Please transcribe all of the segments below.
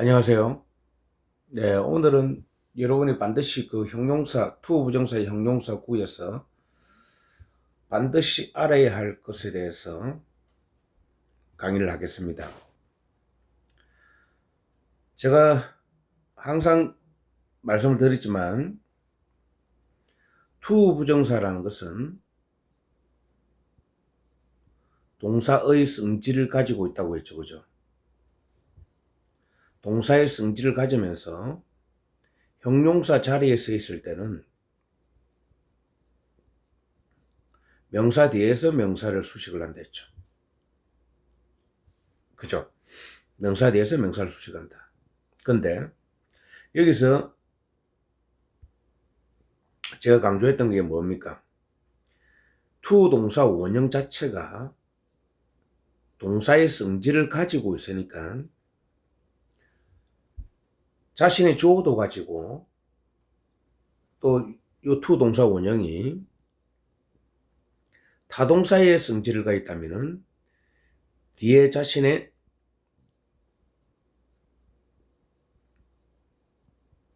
안녕하세요. 네, 오늘은 여러분이 반드시 그 형용사, 투 부정사의 형용사 구에서 반드시 알아야 할 것에 대해서 강의를 하겠습니다. 제가 항상 말씀을 드렸지만, 투 부정사라는 것은 동사의 성질을 가지고 있다고 했죠. 그죠? 동사의 성질을 가지면서 형용사 자리에 서 있을 때는 명사 뒤에서 명사를 수식을 한다 했죠. 그죠? 명사 뒤에서 명사를 수식한다. 근데 여기서 제가 강조했던 게 뭡니까? 투 동사 원형 자체가 동사의 성질을 가지고 있으니까 자신의 주어도 가지고 또 이 투 동사 원형이 타동사의 성질을 가지고 있다면은 뒤에 자신의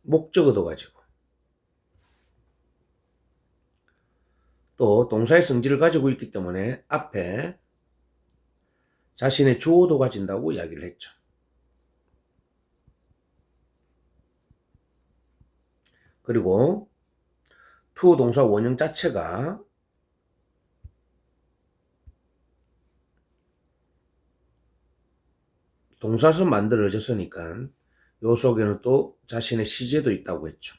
목적어도 가지고 또 동사의 성질을 가지고 있기 때문에 앞에 자신의 주어도 가진다고 이야기를 했죠. 그리고 투 동사 원형 자체가 동사서 만들어졌으니까 요 속에는 또 자신의 시제도 있다고 했죠.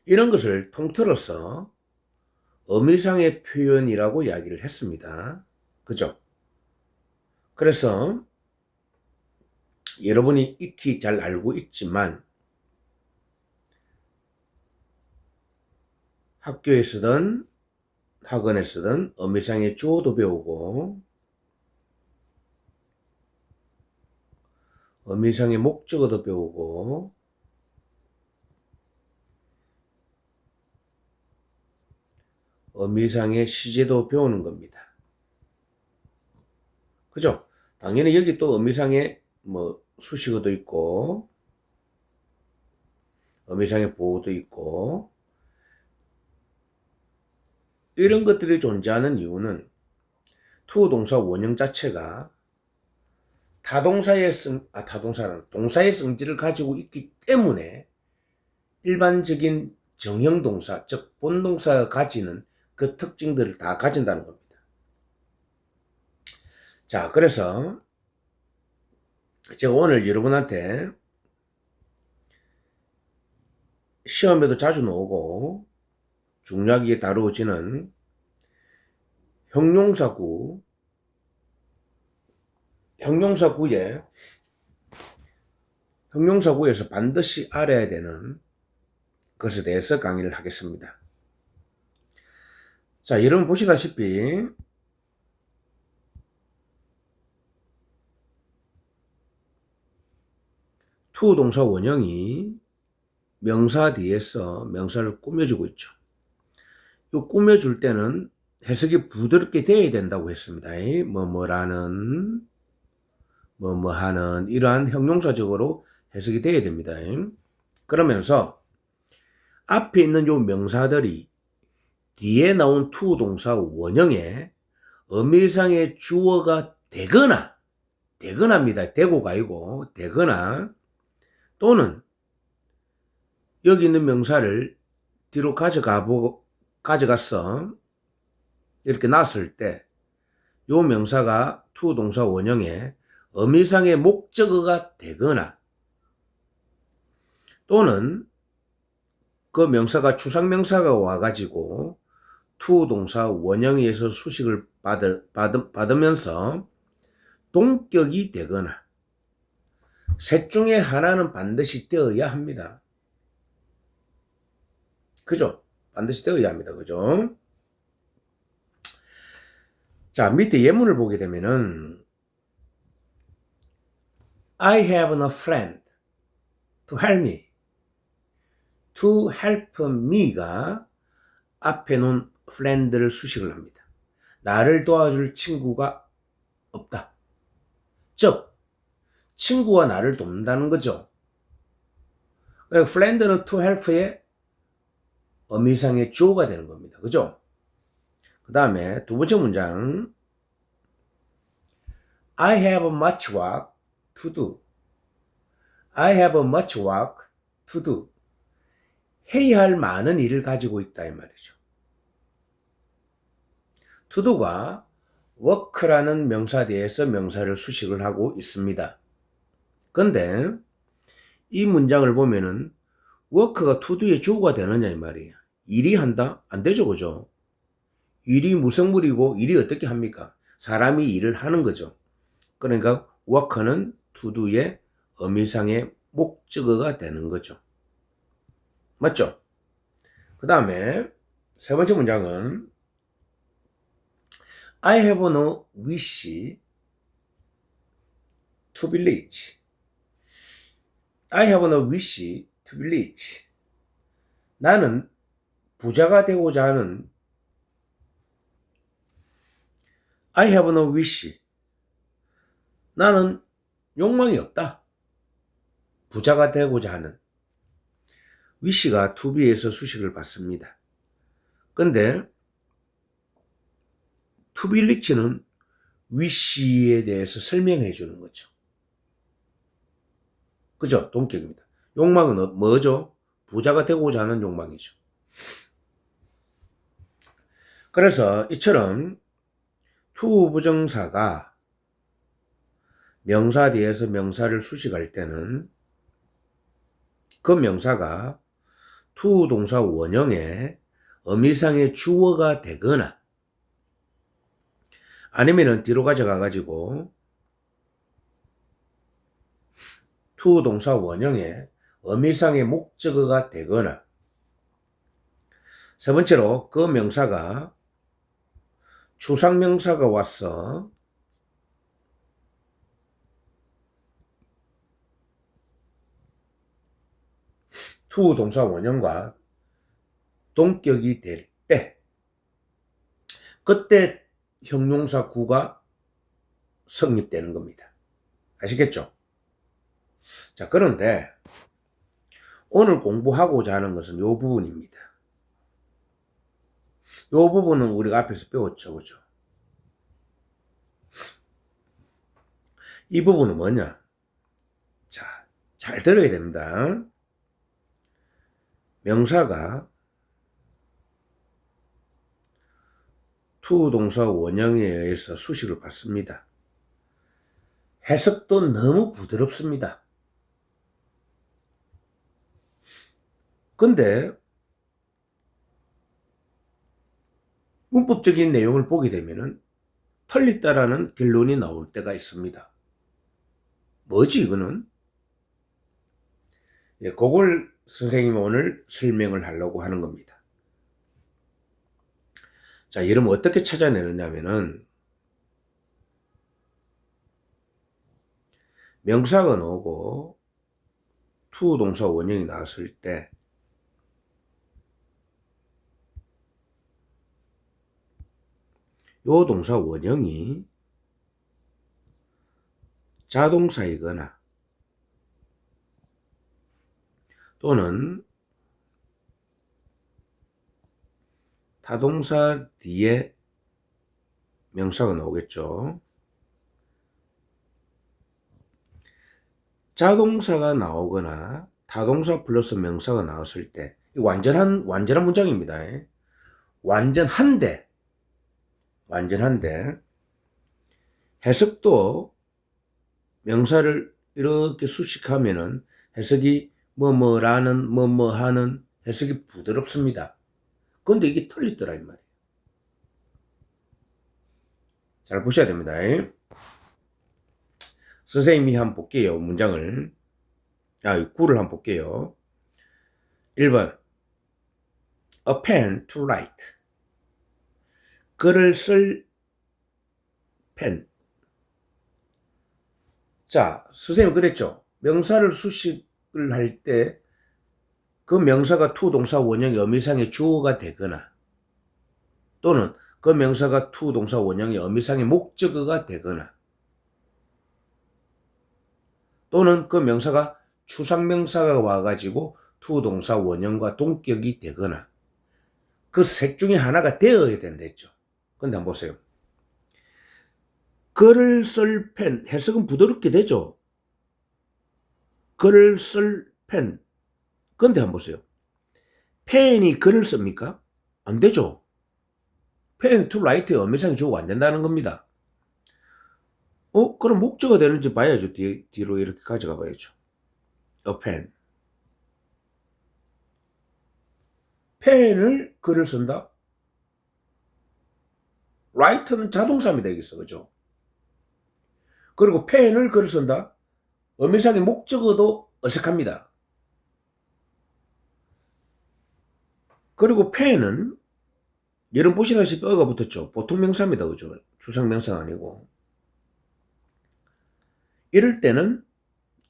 이런 것을 통틀어서 의미상의 표현이라고 이야기를 했습니다. 그죠? 그래서 여러분이 익히 잘 알고 있지만 학교에서든 학원에서든 의미상의 주어도 배우고 의미상의 목적어도 배우고 의미상의 시제도 배우는 겁니다. 그죠? 당연히 여기 또 의미상의 수식어도 있고 의미상의 보호도 있고 이런 것들이 존재하는 이유는 투 동사 원형 자체가 동사의 성질을 가지고 있기 때문에 일반적인 정형동사, 즉 본동사가 가지는 그 특징들을 다 가진다는 겁니다. 자, 그래서 제가 오늘 여러분한테 시험에도 자주 나오고 중요하게 다루어지는 형용사구에서 반드시 알아야 되는 것에 대해서 강의를 하겠습니다. 자, 여러분 보시다시피 투 동사 원형이 명사 뒤에서 명사를 꾸며주고 있죠. 이 꾸며줄 때는 해석이 부드럽게 돼야 된다고 했습니다. 뭐뭐라는, 뭐뭐하는 이러한 형용사적으로 해석이 돼야 됩니다. 그러면서 앞에 있는 요 명사들이 뒤에 나온 투 동사 원형의 의미상의 주어가 되거나입니다. 되고가 아니고 되거나 또는 여기 있는 명사를 뒤로 가져가서 이렇게 놨을 때 요 명사가 투 동사 원형의 의미상의 목적어가 되거나 또는 그 명사가 추상명사가 와가지고 투 동사 원형에서 수식을 받으면서 동격이 되거나 셋 중에 하나는 반드시 되어야 합니다. 그죠? 반드시 되어야 합니다. 그죠? 자, 밑에 예문을 보게 되면은 I have a friend to help me. to help me가 앞에 놓은 friend를 수식을 합니다. 나를 도와줄 친구가 없다. 즉 친구가 나를 돕는다는 거죠. friend는 to help의 의미상의 주어가 되는 겁니다. 그죠? 그 다음에 두 번째 문장. I have much work to do. I have much work to do. 해야 할 많은 일을 가지고 있다 이 말이죠. to do가 work라는 명사 뒤에서 명사를 수식을 하고 있습니다. 근데 이 문장을 보면은 work가 to do의 주어가 되느냐 이 말이에요. 일이 한다? 안 되죠. 그죠? 일이 무생물이고 일이 어떻게 합니까? 사람이 일을 하는 거죠. 그러니까 work는 to do의 의미상의 목적어가 되는 거죠. 맞죠? 그 다음에 세 번째 문장은 I have no wish to be rich. I have no wish to be rich. 나는 부자가 되고자 하는 I have no wish. 나는 욕망이 없다. 부자가 되고자 하는. wish가 to be에서 수식을 받습니다. 근데 to be rich는 wish에 대해서 설명해 주는 거죠. 그죠? 동격입니다. 욕망은 뭐죠? 부자가 되고자 하는 욕망이죠. 그래서 이처럼 to 부정사가 명사 뒤에서 명사를 수식할 때는 그 명사가 to 동사 원형의 의미상의 주어가 되거나 아니면은 뒤로 가져가 가지고 to 동사 원형의 의미상의 목적어가 되거나 세 번째로 그 명사가 추상명사가 와서 to 동사 원형과 동격이 될 때 그때 형용사 구가 성립되는 겁니다. 아시겠죠? 자, 그런데 오늘 공부하고자 하는 것은 이 부분입니다. 이 부분은 우리가 앞에서 배웠죠. 그죠? 이 부분은 뭐냐? 자, 잘 들어야 됩니다. 명사가 to 동사 원형에 의해서 수식을 받습니다. 해석도 너무 부드럽습니다. 근데 문법적인 내용을 보게 되면은 틀렸다라는 결론이 나올 때가 있습니다. 뭐지 이거는? 예, 그걸 선생님이 오늘 설명을 하려고 하는 겁니다. 자, 이러면 어떻게 찾아내느냐면은 명사가 나오고 to 동사 원형이 나왔을 때 요 동사 원형이 자동사이거나 또는 타동사 뒤에 명사가 나오겠죠. 자동사가 나오거나 타동사 플러스 명사가 나왔을 때 완전한 문장입니다. 완전한데 해석도 명사를 이렇게 수식하면은 해석이 뭐뭐라는 뭐뭐하는 해석이 부드럽습니다. 근데 이게 틀리더라 이 말이에요. 잘 보셔야 됩니다. 선생님이 한번 볼게요. 문장을. 구를 한번 볼게요. 1번 A pen to write. 글을 쓸 펜. 자, 선생님 그랬죠. 명사를 수식을 할 때 그 명사가 to 동사 원형의 의미상의 주어가 되거나 또는 그 명사가 to 동사 원형의 의미상의 목적어가 되거나 또는 그 명사가 추상명사가 와가지고 투동사 원형과 동격이 되거나 그 셋 중에 하나가 되어야 된댔죠. 근데 한번 보세요. 글을 쓸 펜, 해석은 부드럽게 되죠. 글을 쓸 펜. 근데 한번 보세요. 펜이 글을 씁니까? 안 되죠. 펜, to write의 어미상이 주고 안 된다는 겁니다. 그럼 목적어가 되는지 봐야죠. 뒤로 이렇게 가져가 봐야죠. A pen. 펜을 글을 쓴다? write는 자동사입니다. 여기서. 그죠? 그리고 펜을 글을 쓴다? 어미상의 목적어도 어색합니다. 그리고 펜은 여러분 보시다시피 어가 붙었죠. 보통 명사입니다. 그죠? 추상명사가 아니고. 이럴 때는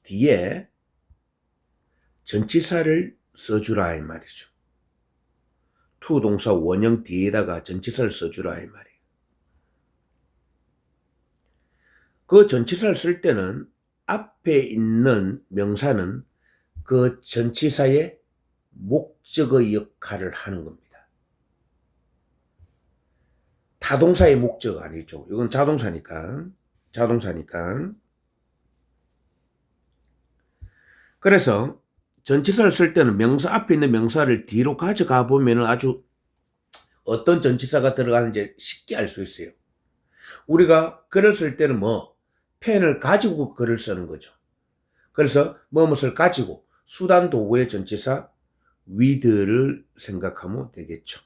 뒤에 전치사를 써주라 이 말이죠. to 동사 원형 뒤에다가 전치사를 써주라 이 말이에요. 그 전치사를 쓸 때는 앞에 있는 명사는 그 전치사의 목적어 역할을 하는 겁니다. 타동사의 목적어 아니죠. 이건 자동사니까. 그래서 전치사를 쓸 때는 명사 앞에 있는 명사를 뒤로 가져가 보면 아주 어떤 전치사가 들어가는지 쉽게 알 수 있어요. 우리가 글을 쓸 때는 펜을 가지고 글을 쓰는 거죠. 그래서 무엇을 가지고 수단 도구의 전치사 with를 생각하면 되겠죠.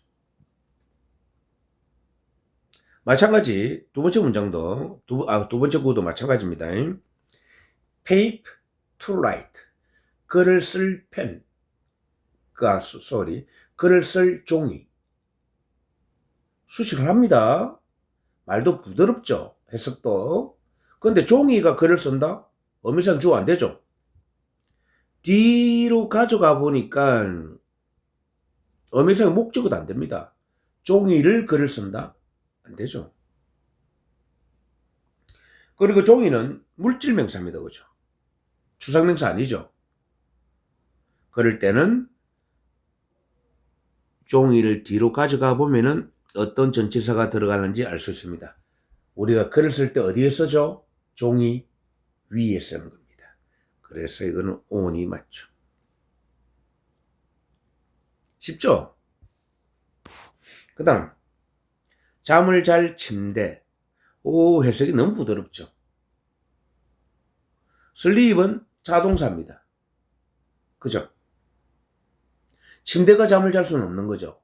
마찬가지 두 번째 문장도 두 번째 구도 마찬가지입니다. paper to write. 글을 쓸 펜. 글을 쓸 종이. 수식을 합니다. 말도 부드럽죠. 해석도. 근데 종이가 글을 쓴다? 어미상 주어 안 되죠. 뒤로 가져가 보니까 어미상 목적어도 안 됩니다. 종이를 글을 쓴다? 안 되죠. 그리고 종이는 물질명사입니다. 그죠? 추상명사 아니죠. 그럴 때는 종이를 뒤로 가져가 보면은 어떤 전치사가 들어가는지 알 수 있습니다. 우리가 글을 쓸 때 어디에 쓰죠? 종이 위에 쓰는 겁니다. 그래서 이거는 on이 맞죠. 쉽죠? 그 다음 잠을 잘 침대. 해석이 너무 부드럽죠. sleep은 자동사입니다. 그죠? 침대가 잠을 잘 수는 없는 거죠.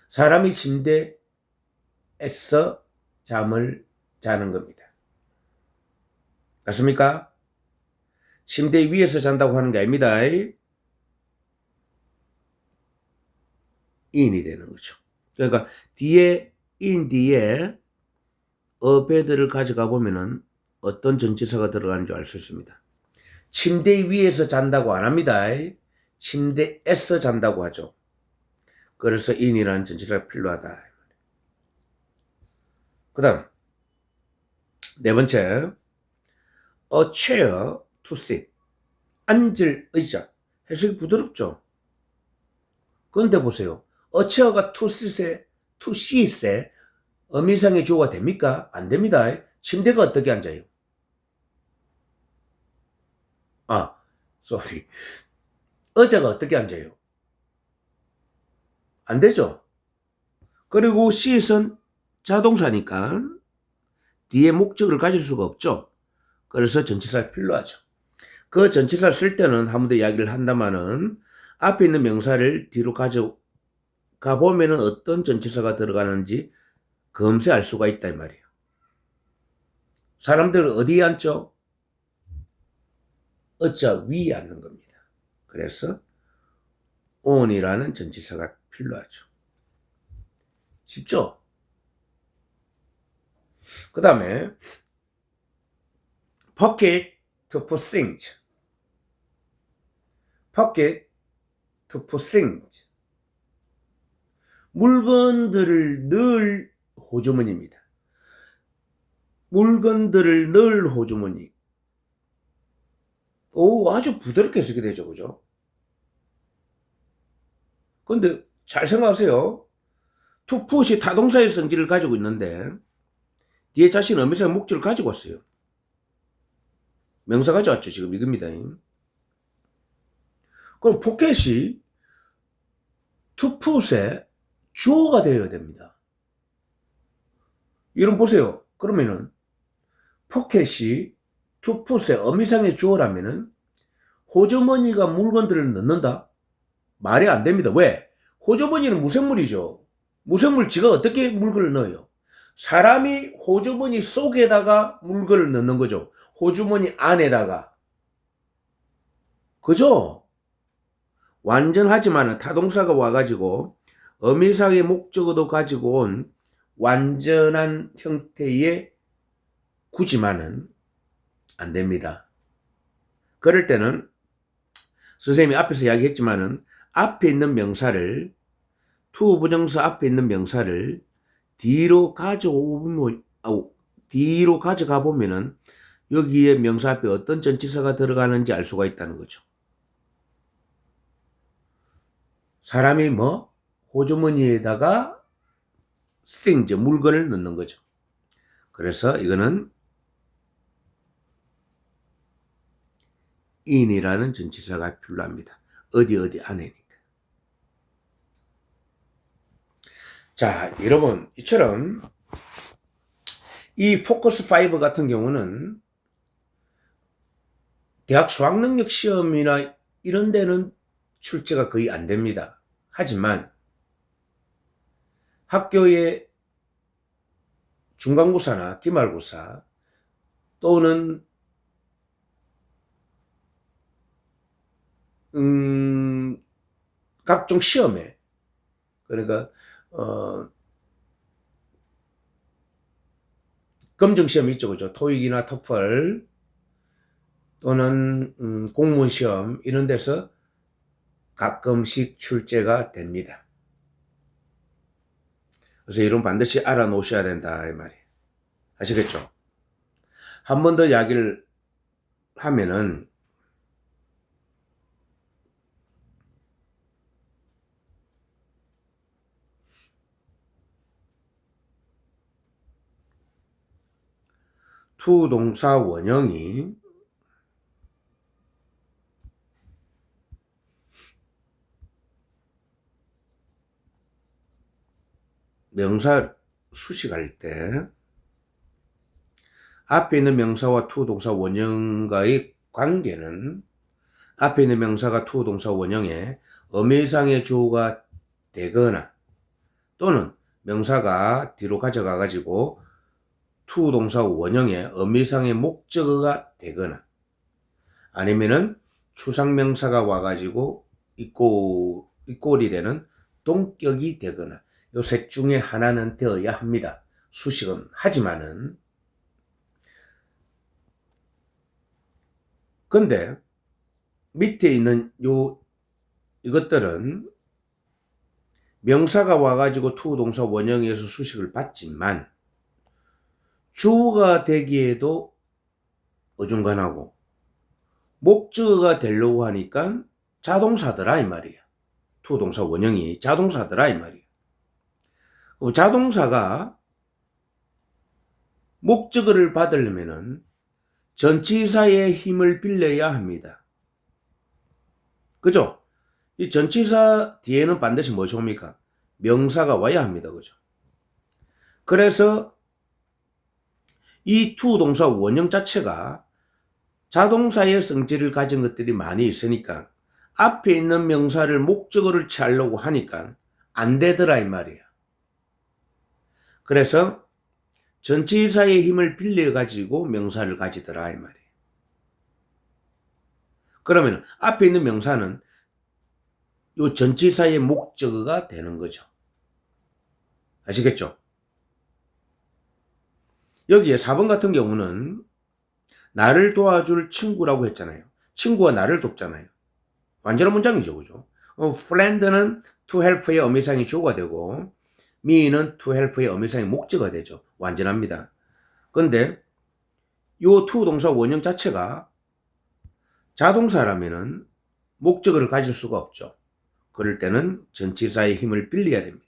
사람이 침대에서 잠을 자는 겁니다. 맞습니까? 침대 위에서 잔다고 하는 게 아닙니다. 인이 되는 거죠. 그러니까 뒤에 뒤에 베드를 가져가 보면은 어떤 전치사가 들어가는 줄 알 수 있습니다. 침대 위에서 잔다고 안 합니다. 침대에서 잔다고 하죠. 그래서 in이라는 전치사가 필요하다. 그 다음 네 번째 a chair to sit. 앉을 의자. 해석이 부드럽죠. 그런데 보세요. a chair가 to sit에 어미상의 주어가 됩니까? 안 됩니다. 침대가 어떻게 앉아요? 의자가 어떻게 앉아요? 안 되죠. 그리고 sit은 자동사니까 뒤에 목적을 가질 수가 없죠. 그래서 전치사가 필요하죠. 그 전치사를 쓸 때는 한 번 더 이야기를 한다마는 앞에 있는 명사를 뒤로 가져가 보면은 어떤 전치사가 들어가는지 검색할 수가 있다 이 말이에요. 사람들은 어디에 앉죠? 어짜 위에 앉는 겁니다. 그래서 on이라는 전치사가 필요하죠. 쉽죠? 그 다음에 pocket to put things. pocket to put things. 물건들을 넣을 호주머니입니다. 물건들을 넣을 호주머니. 아주 부드럽게 쓰게 되죠. 그죠? 근데 잘 생각하세요. 투풋이 타동사의 성질을 가지고 있는데 뒤에 자신은 어미사의 목적을 가지고 왔어요. 명사 가져왔죠. 지금 이겁니다. 그럼 포켓이 투풋의 주어가 되어야 됩니다. 이런 보세요. 그러면은 포켓이 투풋의 어미상의 주어라면은 호주머니가 물건들을 넣는다? 말이 안 됩니다. 왜? 호주머니는 무생물이죠. 무생물 지가 어떻게 물건을 넣어요? 사람이 호주머니 속에다가 물건을 넣는 거죠. 호주머니 안에다가. 그죠? 완전하지만 타동사가 와가지고 어미상의 목적어도 가지고 온 완전한 형태의 구지만은 안 됩니다. 그럴 때는 선생님이 앞에서 이야기했지만은 앞에 있는 명사를 투 부정사 앞에 있는 명사를 뒤로 가져가 보면은 여기에 명사 앞에 어떤 전치사가 들어가는지 알 수가 있다는 거죠. 사람이 호주머니에다가 스팅즈 물건을 넣는 거죠. 그래서 이거는 in이라는 전치사가 필요합니다. 어디 안에니까. 자, 여러분 이처럼 이 포커스 5 같은 경우는 대학 수학능력 시험이나 이런 데는 출제가 거의 안 됩니다. 하지만 학교의 중간고사나 기말고사 또는 각종 시험에 그러니까 검정시험 있죠. 그죠? 토익이나 토플 또는 공무원 시험 이런 데서 가끔씩 출제가 됩니다. 그래서 이런 반드시 알아놓으셔야 된다 이 말이에요. 아시겠죠? 한 번 더 이야기를 하면은 투 동사 원형이 명사 수식할 때 앞에 있는 명사와 투 동사 원형과의 관계는 앞에 있는 명사가 투 동사 원형의 어미상의 주어가 되거나 또는 명사가 뒤로 가져가 가지고 투 동사 원형의 어미상의 목적어가 되거나 아니면은 추상명사가 와가지고 이꼴이 되는 동격이 되거나 요 셋 중에 하나는 되어야 합니다. 수식은 하지만은 근데 밑에 있는 이것들은 명사가 와가지고 투 동사 원형에서 수식을 받지만 주어가 되기에도 어중간하고 목적어가 되려고 하니까 자동사더라 이 말이야. 투 동사 원형이 자동사더라 이 말이야. 자동사가 목적어를 받으려면은 전치사의 힘을 빌려야 합니다. 그죠? 이 전치사 뒤에는 반드시 무엇이 옵니까? 명사가 와야 합니다. 그죠? 그래서 이 투 동사 원형 자체가 자동사의 성질을 가진 것들이 많이 있으니까 앞에 있는 명사를 목적어를 취하려고 하니까 안 되더라 이 말이야. 그래서 전치사의 힘을 빌려 가지고 명사를 가지더라 이 말이야. 그러면 앞에 있는 명사는 요 전치사의 목적어가 되는 거죠. 아시겠죠? 여기에 4번 같은 경우는 나를 도와줄 친구라고 했잖아요. 친구가 나를 돕잖아요. 완전한 문장이죠. 그죠? friend는 to help의 어미상이 주어가 되고 me는 to help의 어미상이 목적어가 되죠. 완전합니다. 근데 요 to 동사 원형 자체가 자동사라면은 목적어를 가질 수가 없죠. 그럴 때는 전치사의 힘을 빌려야 됩니다.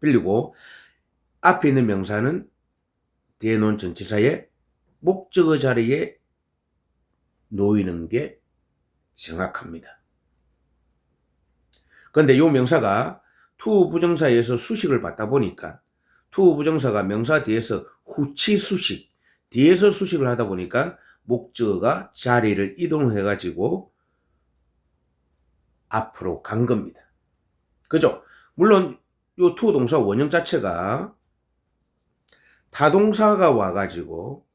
빌리고 앞에 있는 명사는 뒤에 놓은 전치사의 목적어 자리에 놓이는 게 정확합니다. 그런데 이 명사가 투 부정사에서 수식을 받다 보니까 투 부정사가 명사 뒤에서 후치 수식, 뒤에서 수식을 하다 보니까 목적어가 자리를 이동해 가지고 앞으로 간 겁니다. 그죠? 물론 요 투 동사 원형 자체가 타동사가 와가지고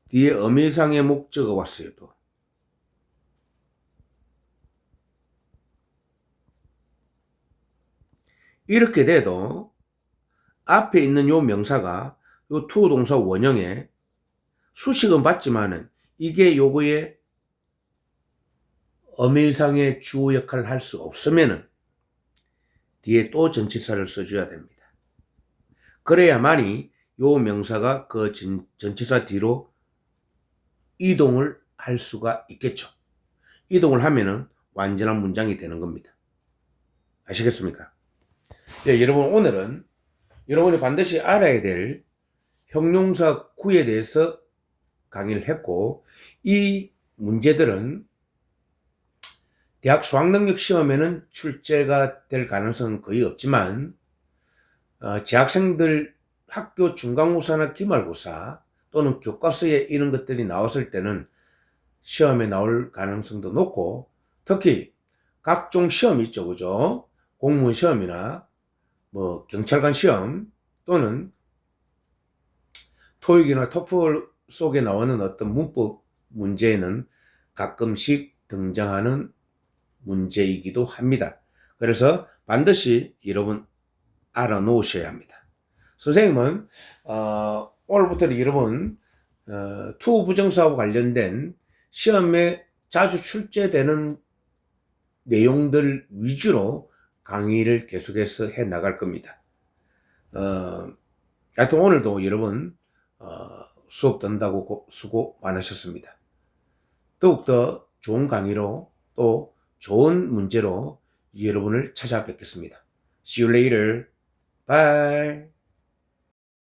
뒤에 어미상의 목적어 왔어요. 또 이렇게 돼도 앞에 있는 요 명사가 요 투 동사 원형에 수식은 받지만은 이게 요거의 어미상의 주어 역할을 할 수 없으면은 뒤에 또 전치사를 써줘야 됩니다. 그래야만이 요 명사가 그 전치사 뒤로 이동을 할 수가 있겠죠. 이동을 하면은 완전한 문장이 되는 겁니다. 아시겠습니까? 네, 여러분 오늘은 여러분이 반드시 알아야 될 형용사 구에 대해서 강의를 했고 이 문제들은 대학 수학능력 시험에는 출제가 될 가능성은 거의 없지만 재학생들 학교 중간고사나 기말고사 또는 교과서에 이런 것들이 나왔을 때는 시험에 나올 가능성도 높고 특히 각종 시험 있죠. 그죠? 공무원 시험이나 뭐 경찰관 시험 또는 토익이나 토플 속에 나오는 어떤 문법 문제에는 가끔씩 등장하는 문제이기도 합니다. 그래서 반드시 여러분 알아놓으셔야 합니다. 선생님은 오늘부터 여러분 투 부정사하고 관련된 시험에 자주 출제되는 내용들 위주로 강의를 계속해서 해 나갈 겁니다. 하여튼 오늘도 여러분 수업 듣는다고 수고 많으셨습니다. 더욱더 좋은 강의로 또 좋은 문제로 여러분을 찾아뵙겠습니다. See you later. Bye.